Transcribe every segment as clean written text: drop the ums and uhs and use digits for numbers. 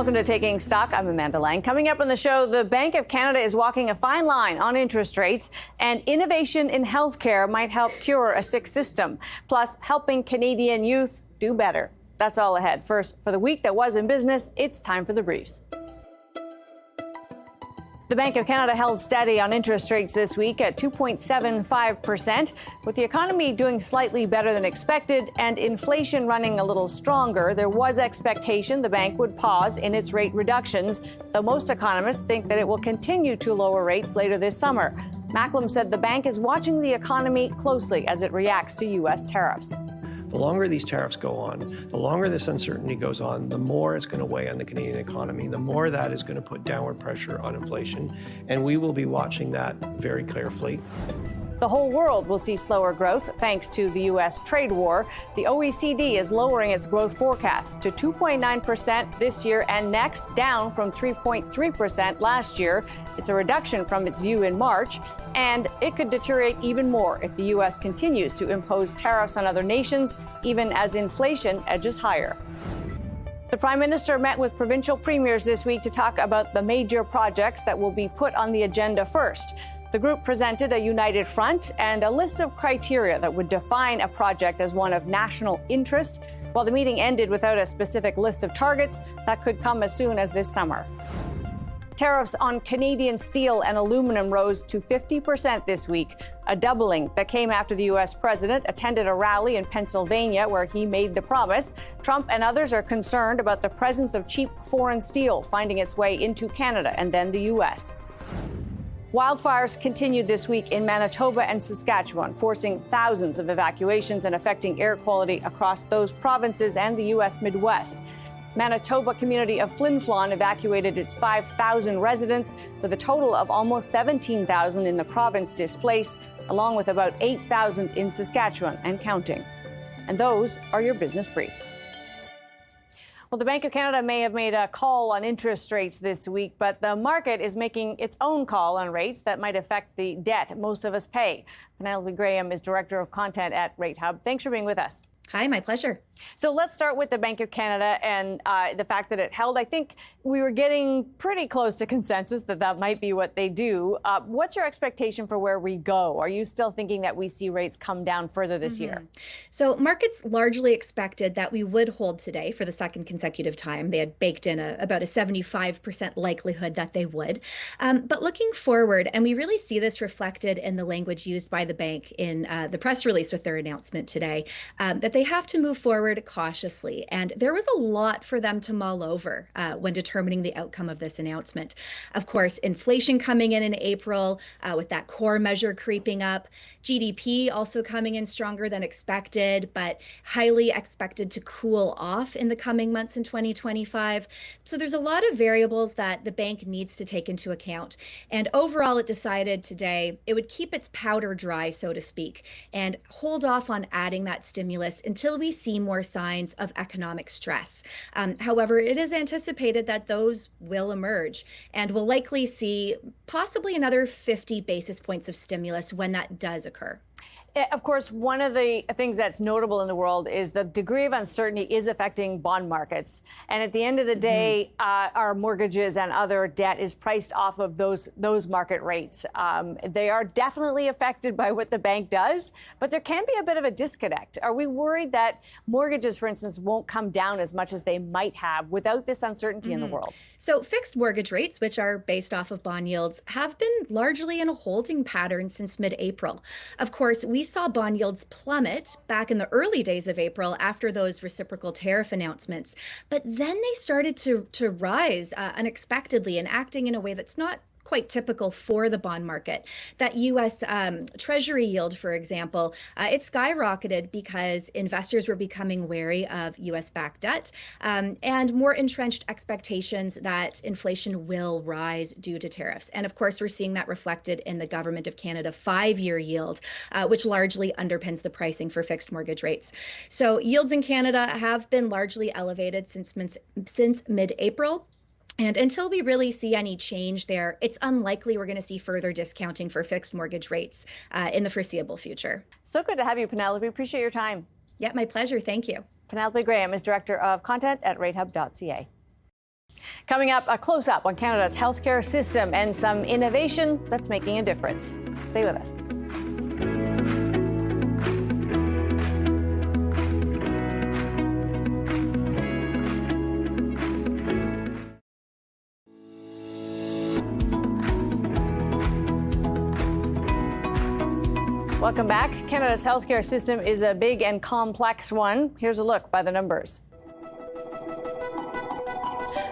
Welcome to Taking Stock. I'm Amanda Lang. Coming up on the show, the Bank of Canada is walking a fine line on interest rates, and innovation in healthcare might help cure a sick system, plus helping Canadian youth do better. That's all ahead. First, for the week that was in business, it's time for the briefs. The Bank of Canada held steady on interest rates this week at 2.75%. With the economy doing slightly better than expected and inflation running a little stronger, there was expectation the bank would pause in its rate reductions, though most economists think that it will continue to lower rates later this summer. Macklem said the bank is watching the economy closely as it reacts to U.S. tariffs. The longer these tariffs go on, the longer this uncertainty goes on, the more it's going to weigh on the Canadian economy, the more that is going to put downward pressure on inflation, and we will be watching that very carefully. The whole world will see slower growth thanks to the U.S. trade war. The OECD is lowering its growth forecast to 2.9% this year and next, down from 3.3% last year. It's a reduction from its view in March, and it could deteriorate even more if the U.S. continues to impose tariffs on other nations, even as inflation edges higher. The Prime Minister met with provincial premiers this week to talk about the major projects that will be put on the agenda first. The group presented a united front and a list of criteria that would define a project as one of national interest. While the meeting ended without a specific list of targets, that could come as soon as this summer. Tariffs on Canadian steel and aluminum rose to 50% this week, a doubling that came after the U.S. president attended a rally in Pennsylvania where he made the promise. Trump and others are concerned about the presence of cheap foreign steel finding its way into Canada and then the U.S. Wildfires continued this week in Manitoba and Saskatchewan, forcing thousands of evacuations and affecting air quality across those provinces and the U.S. Midwest. Manitoba community of Flin Flon evacuated its 5,000 residents, with a total of almost 17,000 in the province displaced, along with about 8,000 in Saskatchewan and counting. And those are your business briefs. Well, the Bank of Canada may have made a call on interest rates this week, but the market is making its own call on rates that might affect the debt most of us pay. Penelope Graham is Director of Content at Ratehub. Thanks for being with us. Hi, my pleasure. So let's start with the Bank of Canada and the fact that it held. I think we were getting pretty close to consensus that that might be what they do. What's your expectation for where we go? Are you still thinking that we see rates come down further this year? So markets largely expected that we would hold today for the second consecutive time. They had baked in about a 75% likelihood that they would. But looking forward, and we really see this reflected in the language used by the bank in the press release with their announcement today, that they have to move forward cautiously. And there was a lot for them to mull over when determining the outcome of this announcement. Of course, inflation coming in April with that core measure creeping up, GDP also coming in stronger than expected, but highly expected to cool off in the coming months in 2025. So there's a lot of variables that the bank needs to take into account. And overall, it decided today it would keep its powder dry, so to speak, and hold off on adding that stimulus until we see more signs of economic stress. However, it is anticipated that those will emerge, and we'll likely see possibly another 50 basis points of stimulus when that does occur. Of course, one of the things that's notable in the world is the degree of uncertainty is affecting bond markets. And at the end of the day, our mortgages and other debt is priced off of those market rates. They are definitely affected by what the bank does, but there can be a bit of a disconnect. Are we worried that mortgages, for instance, won't come down as much as they might have without this uncertainty in the world? So fixed mortgage rates, which are based off of bond yields, have been largely in a holding pattern since mid-April. Of course, we saw bond yields plummet back in the early days of April after those reciprocal tariff announcements. But then they started to rise unexpectedly and acting in a way that's not quite typical for the bond market. That U.S. Treasury yield, for example, it skyrocketed because investors were becoming wary of U.S.-backed debt and more entrenched expectations that inflation will rise due to tariffs. And of course, we're seeing that reflected in the Government of Canada 5-year yield, which largely underpins the pricing for fixed mortgage rates. So yields in Canada have been largely elevated since mid-April. And until we really see any change there, it's unlikely we're going to see further discounting for fixed mortgage rates in the foreseeable future. So good to have you, Penelope. Appreciate your time. Yeah, my pleasure. Thank you. Penelope Graham is Director of Content at Ratehub.ca. Coming up, a close-up on Canada's healthcare system and some innovation that's making a difference. Stay with us. Welcome back. Canada's healthcare system is a big and complex one. Here's a look by the numbers.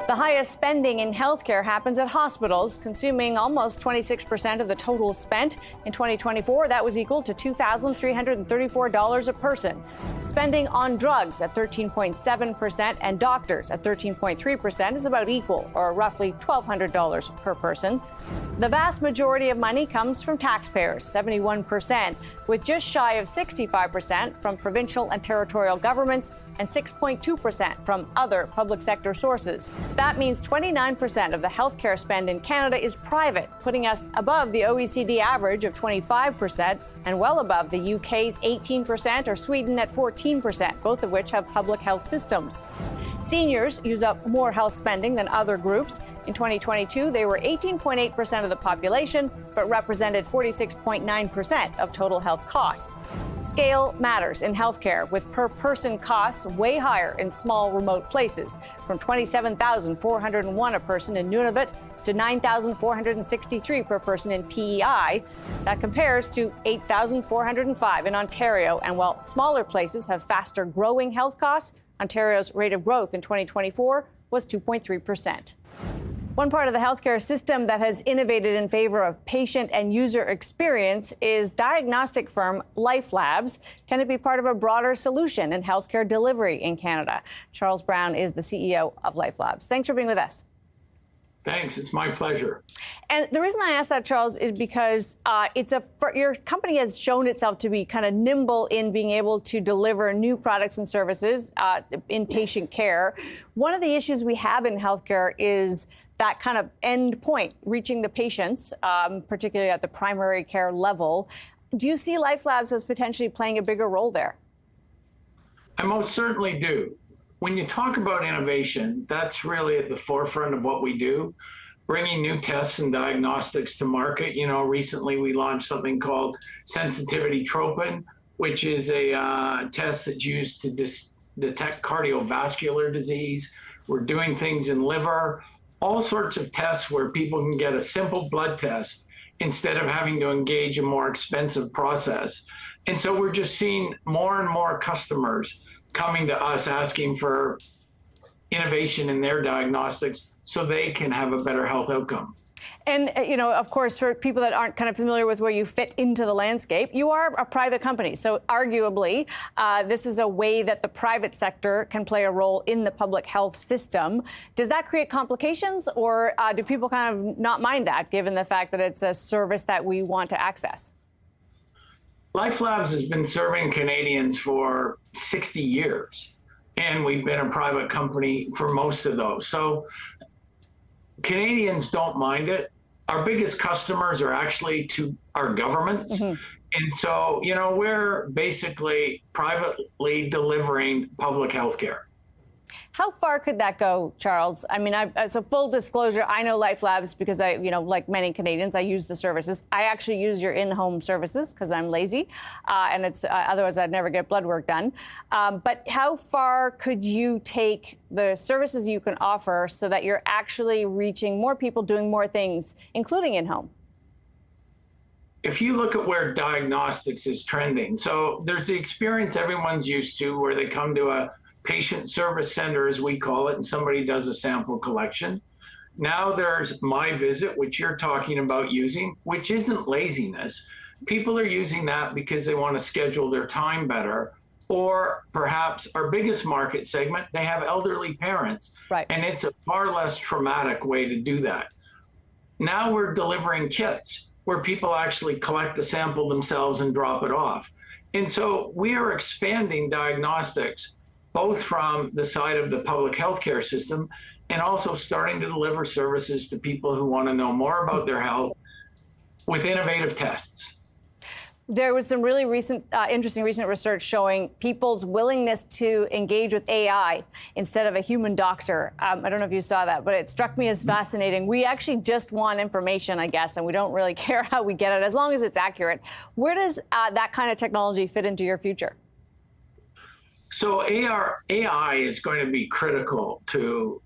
The highest spending in healthcare happens at hospitals, consuming almost 26% of the total spent. In 2024, that was equal to $2,334 a person. Spending on drugs at 13.7% and doctors at 13.3% is about equal, or roughly $1,200 per person. The vast majority of money comes from taxpayers, 71%, with just shy of 65% from provincial and territorial governments and 6.2% from other public sector sources. That means 29% of the healthcare spend in Canada is private, putting us above the OECD average of 25% and well above the UK's 18% or Sweden at 14%, both of which have public health systems. Seniors use up more health spending than other groups. In 2022, they were 18.8% of the population, but represented 46.9% of total health costs. Scale matters in healthcare, with per-person costs way higher in small, remote places, from $27,401 a person in Nunavut to $9,463 per person in PEI. That compares to $8,405 in Ontario. And while smaller places have faster growing health costs, Ontario's rate of growth in 2024 was 2.3%. One part of the healthcare system that has innovated in favor of patient and user experience is diagnostic firm LifeLabs. Can it be part of a broader solution in healthcare delivery in Canada? Charles Brown is the CEO of LifeLabs. Thanks for being with us. Thanks. It's my pleasure. And the reason I asked that, Charles, is because your company has shown itself to be kind of nimble in being able to deliver new products and services in patient care. One of the issues we have in healthcare is that kind of end point, reaching the patients, particularly at the primary care level. Do you see LifeLabs as potentially playing a bigger role there? I most certainly do. When you talk about innovation, that's really at the forefront of what we do, bringing new tests and diagnostics to market. You know, recently we launched something called sensitivity tropin, which is a test that's used to detect cardiovascular disease. We're doing things in liver, all sorts of tests where people can get a simple blood test instead of having to engage a more expensive process. And so we're just seeing more and more customers coming to us asking for innovation in their diagnostics so they can have a better health outcome. And, you know, of course, for people that aren't kind of familiar with where you fit into the landscape, you are a private company. So arguably, this is a way that the private sector can play a role in the public health system. Does that create complications, or do people kind of not mind that, given the fact that it's a service that we want to access? LifeLabs has been serving Canadians for 60 years, and we've been a private company for most of those. So Canadians don't mind it. Our biggest customers are actually to our governments. Mm-hmm. And so, you know, we're basically privately delivering public health care. How far could that go, Charles? I mean, as a full disclosure, I know LifeLabs because I, you know, like many Canadians, I use the services. I actually use your in-home services because I'm lazy, and it's otherwise I'd never get blood work done. But how far could you take the services you can offer so that you're actually reaching more people, doing more things, including in-home? If you look at where diagnostics is trending, so there's the experience everyone's used to where they come to a patient service center, as we call it, and somebody does a sample collection. Now there's My Visit, which you're talking about using, which isn't laziness. People are using that because they want to schedule their time better, or perhaps our biggest market segment, they have elderly parents, right, and it's a far less traumatic way to do that. Now we're delivering kits where people actually collect the sample themselves and drop it off. And so we are expanding diagnostics both from the side of the public healthcare system and also starting to deliver services to people who want to know more about their health with innovative tests. There was some really interesting recent research showing people's willingness to engage with AI instead of a human doctor. I don't know if you saw that, but it struck me as fascinating. We actually just want information, I guess, and we don't really care how we get it, as long as it's accurate. Where does that kind of technology fit into your future? So AI is going to be critical to,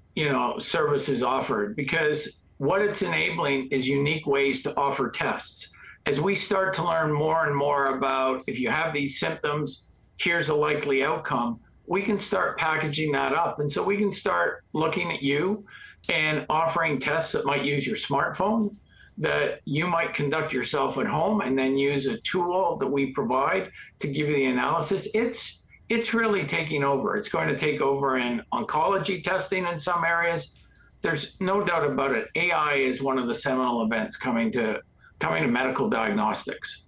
services offered, because what it's enabling is unique ways to offer tests. As we start to learn more and more about, if you have these symptoms, here's a likely outcome, we can start packaging that up. And so we can start looking at you and offering tests that might use your smartphone, that you might conduct yourself at home, and then use a tool that we provide to give you the analysis. It's really taking over. It's going to take over in oncology testing in some areas. There's no doubt about it. AI is one of the seminal events coming to medical diagnostics.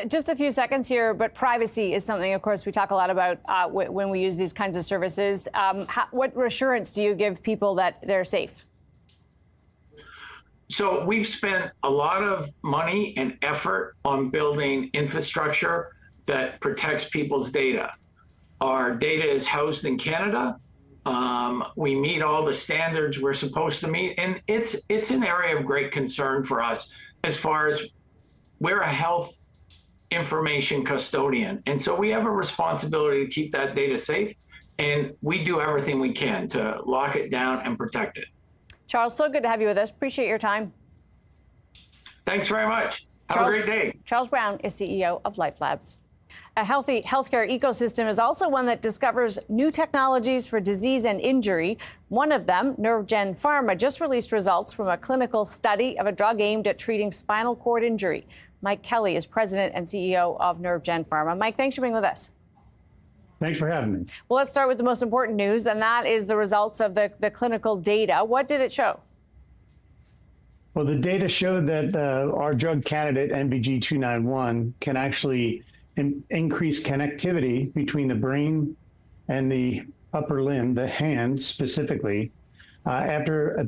Just a few seconds here, but privacy is something, of course, we talk a lot about when we use these kinds of services. What assurance do you give people that they're safe? So we've spent a lot of money and effort on building infrastructure that protects people's data. Our data is housed in Canada. We meet all the standards we're supposed to meet, and it's an area of great concern for us, as far as we're a health information custodian. And so we have a responsibility to keep that data safe, and we do everything we can to lock it down and protect it. Charles, so good to have you with us. Appreciate your time. Thanks very much. Have a great day. Charles Brown is CEO of LifeLabs. A healthy healthcare ecosystem is also one that discovers new technologies for disease and injury. One of them, NerveGen Pharma, just released results from a clinical study of a drug aimed at treating spinal cord injury. Mike Kelly is president and CEO of NerveGen Pharma. Mike, thanks for being with us. Thanks for having me. Well, let's start with the most important news, and that is the results of the clinical data. What did it show? Well, the data showed that our drug candidate, NVG-291, can actually increase connectivity between the brain and the upper limb, the hand specifically, after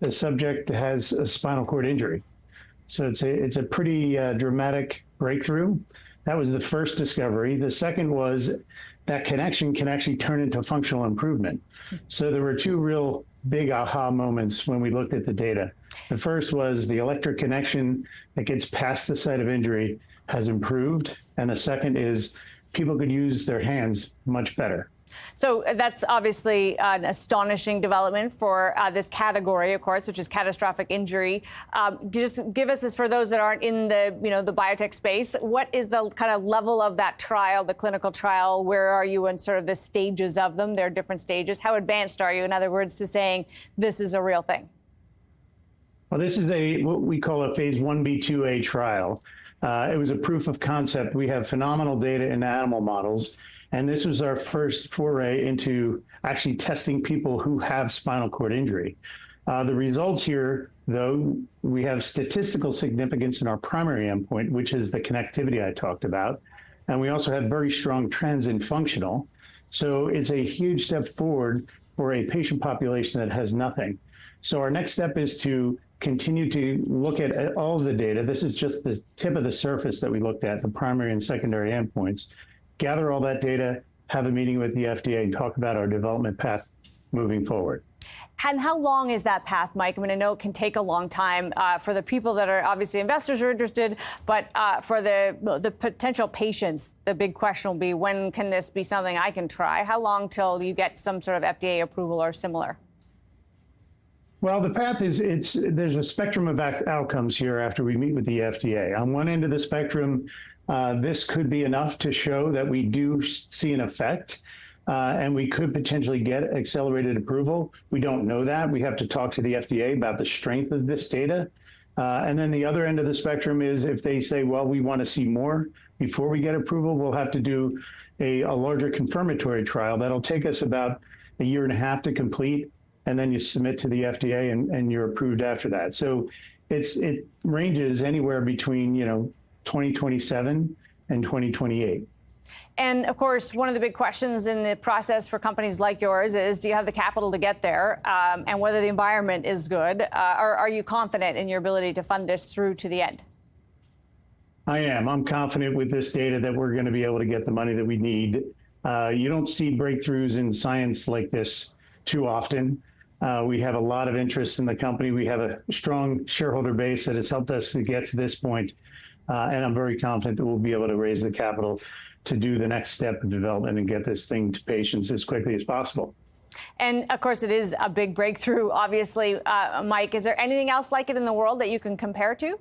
a subject has a spinal cord injury. So it's a pretty dramatic breakthrough. That was the first discovery. The second was that connection can actually turn into functional improvement. So there were two real big aha moments when we looked at the data. The first was the electric connection that gets past the site of injury has improved. And the second is people could use their hands much better. So that's obviously an astonishing development for this category, of course, which is catastrophic injury. Just give us, for those that aren't in the biotech space, what is the kind of level of that trial, the clinical trial? Where are you in sort of the stages of them? There are different stages. How advanced are you, in other words, to saying this is a real thing? Well, this is what we call a phase 1b/2a trial. It was a proof of concept. We have phenomenal data in animal models, and this was our first foray into actually testing people who have spinal cord injury. The results here, though, we have statistical significance in our primary endpoint, which is the connectivity I talked about, and we also have very strong trends in functional. So it's a huge step forward for a patient population that has nothing. So our next step is to continue to look at all of the data. This is just the tip of the surface that we looked at, the primary and secondary endpoints. Gather all that data, have a meeting with the FDA, and talk about our development path moving forward. And how long is that path, Mike? I mean, I know it can take a long time for the people that are obviously investors are interested, but for the potential patients, the big question will be, when can this be something I can try? How long till you get some sort of FDA approval or similar? Well, the path is, there's a spectrum of outcomes here after we meet with the FDA. On one end of the spectrum, this could be enough to show that we do see an effect, and we could potentially get accelerated approval. We don't know that. We have to talk to the FDA about the strength of this data. And then the other end of the spectrum is if they say, well, we want to see more before we get approval, we'll have to do a larger confirmatory trial. That'll take us about a year and a half to complete, and then you submit to the FDA and you're approved after that. So it ranges anywhere between 2027 and 2028. And of course, one of the big questions in the process for companies like yours is, do you have the capital to get there, and whether the environment is good? Or are you confident in your ability to fund this through to the end? I am. I'm confident with this data that we're going to be able to get the money that we need. You don't see breakthroughs in science like this too often. We have a lot of interest in the company. We have a strong shareholder base that has helped us to get to this point. And I'm very confident that we'll be able to raise the capital to do the next step of development and get this thing to patients as quickly as possible. And of course, it is a big breakthrough, obviously. Mike, is there anything else like it in the world that you can compare to?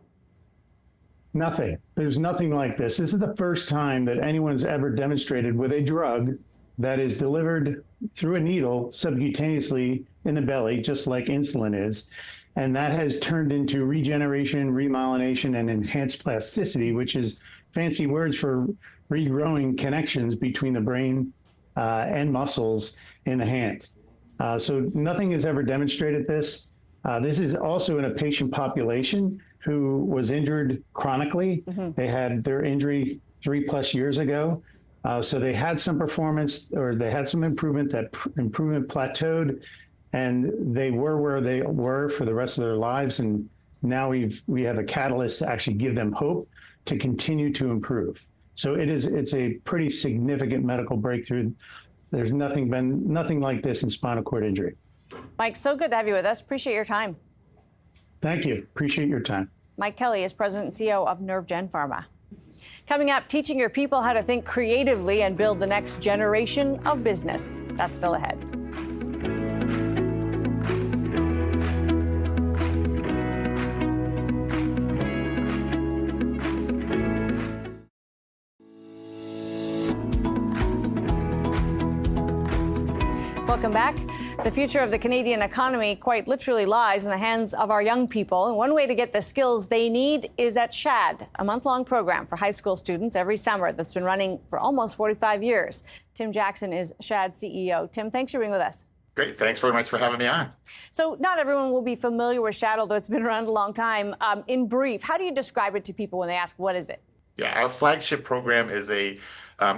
Nothing. There's nothing like this. This is the first time that anyone's ever demonstrated with a drug that is delivered through a needle subcutaneously in the belly, just like insulin is. And that has turned into regeneration, remyelination, and enhanced plasticity, which is fancy words for regrowing connections between the brain and muscles in the hand. So nothing has ever demonstrated this. This is also in a patient population who was injured chronically. They had their injury 3+ years ago. So they had some performance, or they had some improvement. That improvement plateaued, and they were where they were for the rest of their lives. And now we have a catalyst to actually give them hope to continue to improve. So it's a pretty significant medical breakthrough. There's nothing like this in spinal cord injury. Mike, so good to have you with us. Appreciate your time. Thank you. Appreciate your time. Mike Kelly is President and CEO of NerveGen Pharma. Coming up, teaching your people how to think creatively and build the next generation of business. That's still ahead. Welcome back. The future of the Canadian economy quite literally lies in the hands of our young people. And one way to get the skills they need is at Shad, a month-long program for high school students every summer that's been running for almost 45 years. Tim Jackson is Shad's CEO. Tim, thanks for being with us. Great. Thanks very much for having me on. So not everyone will be familiar with Shad, although it's been around a long time. In brief, how do you describe it to people when they ask, what is it? Yeah, our flagship program is an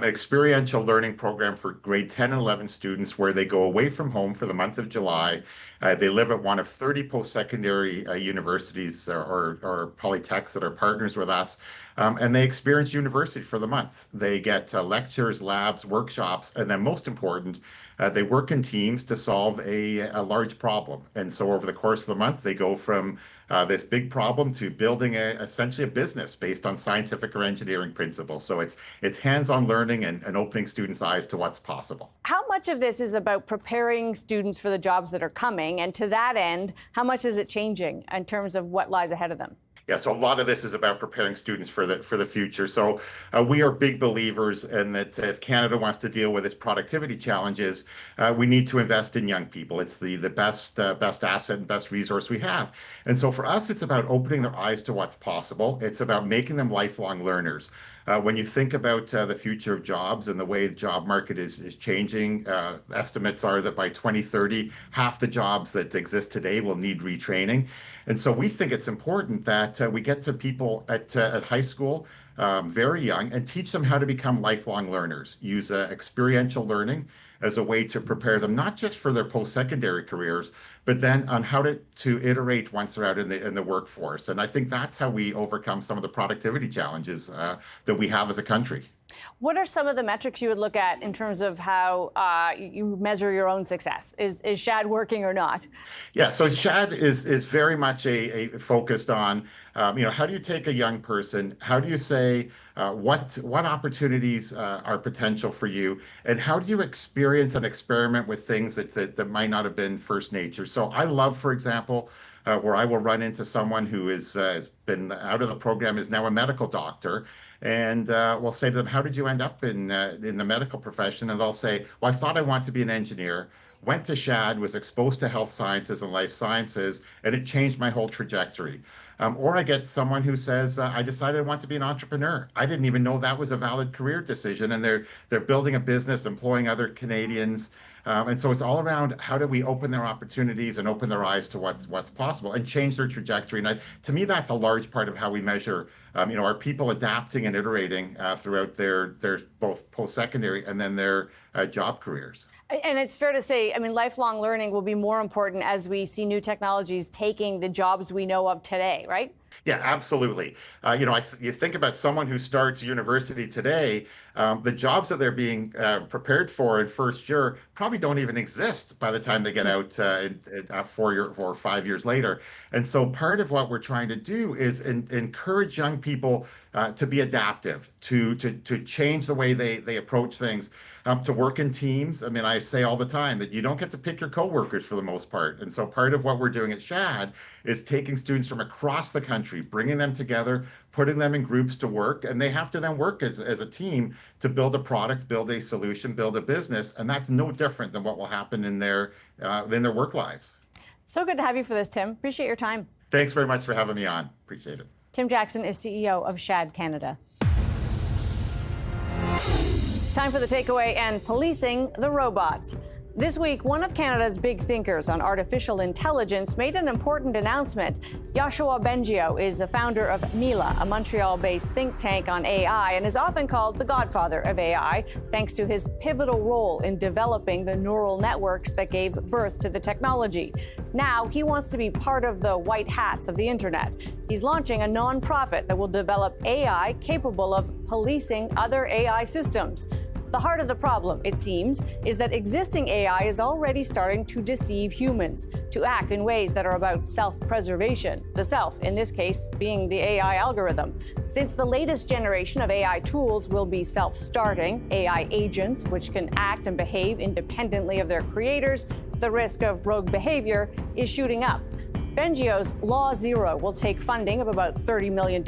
experiential learning program for grade 10 and 11 students where they go away from home for the month of July. They live at one of 30 post-secondary universities or polytechs that are partners with us, and they experience university for the month. They get lectures, labs, workshops, and then most important, they work in teams to solve a large problem. And so over the course of the month, they go from this big problem to building essentially a business based on scientific or engineering principles. So it's hands-on learning and opening students' eyes to what's possible. How much of this is about preparing students for the jobs that are coming? And to that end, how much is it changing in terms of what lies ahead of them? Yeah, so a lot of this is about preparing students for the future. So we are big believers in that if Canada wants to deal with its productivity challenges, we need to invest in young people. It's the best asset and best resource we have. And so for us, it's about opening their eyes to what's possible. It's about making them lifelong learners. When you think about the future of jobs and the way the job market is changing, estimates are that by 2030, half the jobs that exist today will need retraining. And so we think it's important that we get to people at high school very young and teach them how to become lifelong learners, use experiential learning as a way to prepare them not just for their post-secondary careers, but then on how to iterate once they're out in the workforce. And I think that's how we overcome some of the productivity challenges that we have as a country. What are some of the metrics you would look at in terms of how you measure your own success? Is Shad working or not? Yeah, so Shad is very much focused on, how do you take a young person? How do you say what opportunities are potential for you? And how do you experience and experiment with things that might not have been first nature? So I love, for example, where I will run into someone who has been out of the program, is now a medical doctor. And we'll say to them, how did you end up in the medical profession? And they'll say, well, I thought I wanted to be an engineer, went to Shad, was exposed to health sciences and life sciences, and it changed my whole trajectory. Or I get someone who says, I decided I want to be an entrepreneur. I didn't even know that was a valid career decision. And they're building a business, employing other Canadians. And so it's all around how do we open their opportunities and open their eyes to what's possible and change their trajectory. And to me, that's a large part of how we measure, are people adapting and iterating throughout their both post-secondary and then their job careers. And it's fair to say, lifelong learning will be more important as we see new technologies taking the jobs we know of today, right? Yeah, absolutely. You think about someone who starts university today, the jobs that they're being prepared for in first year probably don't even exist by the time they get out 4 or 5 years later. And so part of what we're trying to do is encourage young people to be adaptive, to change the way they approach things, to work in teams. I mean, I say all the time that you don't get to pick your coworkers for the most part. And so part of what we're doing at Shad is taking students from across the country, bringing them together, putting them in groups to work, and they have to then work as a team to build a product, build a solution, build a business. And that's no different than what will happen in their work lives. So good to have you for this, Tim. Appreciate your time. Thanks very much for having me on. Appreciate it. Tim Jackson is CEO of Shad Canada. Time for the takeaway and policing the robots. This week, one of Canada's big thinkers on artificial intelligence made an important announcement. Yoshua Bengio is the founder of Mila, a Montreal-based think tank on AI, and is often called the godfather of AI, thanks to his pivotal role in developing the neural networks that gave birth to the technology. Now, he wants to be part of the white hats of the internet. He's launching a nonprofit that will develop AI capable of policing other AI systems. The heart of the problem, it seems, is that existing AI is already starting to deceive humans, to act in ways that are about self-preservation, the self, in this case, being the AI algorithm. Since the latest generation of AI tools will be self-starting, AI agents, which can act and behave independently of their creators, the risk of rogue behavior is shooting up. Bengio's Law Zero will take funding of about $30 million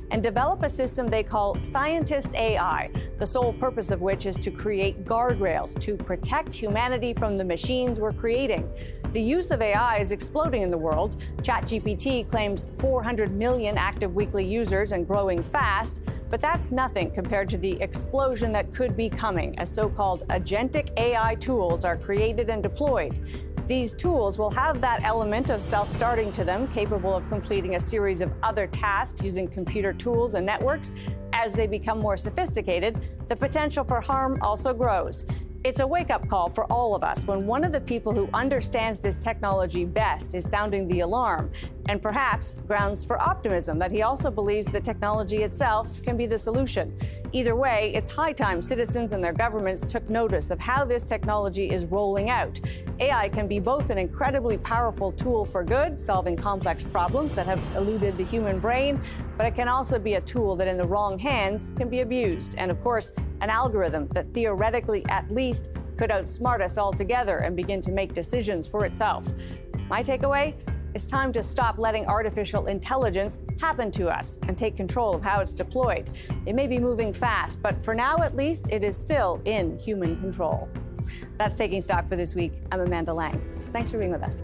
and develop a system they call Scientist AI, the sole purpose of which is to create guardrails to protect humanity from the machines we're creating. The use of AI is exploding in the world. ChatGPT claims 400 million active weekly users and growing fast, but that's nothing compared to the explosion that could be coming as so-called agentic AI tools are created and deployed. These tools will have that element of self-starting to them, capable of completing a series of other tasks using computer tools and networks. As they become more sophisticated, the potential for harm also grows. It's a wake-up call for all of us when one of the people who understands this technology best is sounding the alarm, and perhaps grounds for optimism that he also believes the technology itself can be the solution. Either way, it's high time citizens and their governments took notice of how this technology is rolling out. AI can be both an incredibly powerful tool for good, solving complex problems that have eluded the human brain, but it can also be a tool that in the wrong hands can be abused. And of course, an algorithm that theoretically at least could outsmart us altogether and begin to make decisions for itself. My takeaway? It's time to stop letting artificial intelligence happen to us and take control of how it's deployed. It may be moving fast, but for now at least, it is still in human control. That's Taking Stock for this week. I'm Amanda Lang. Thanks for being with us.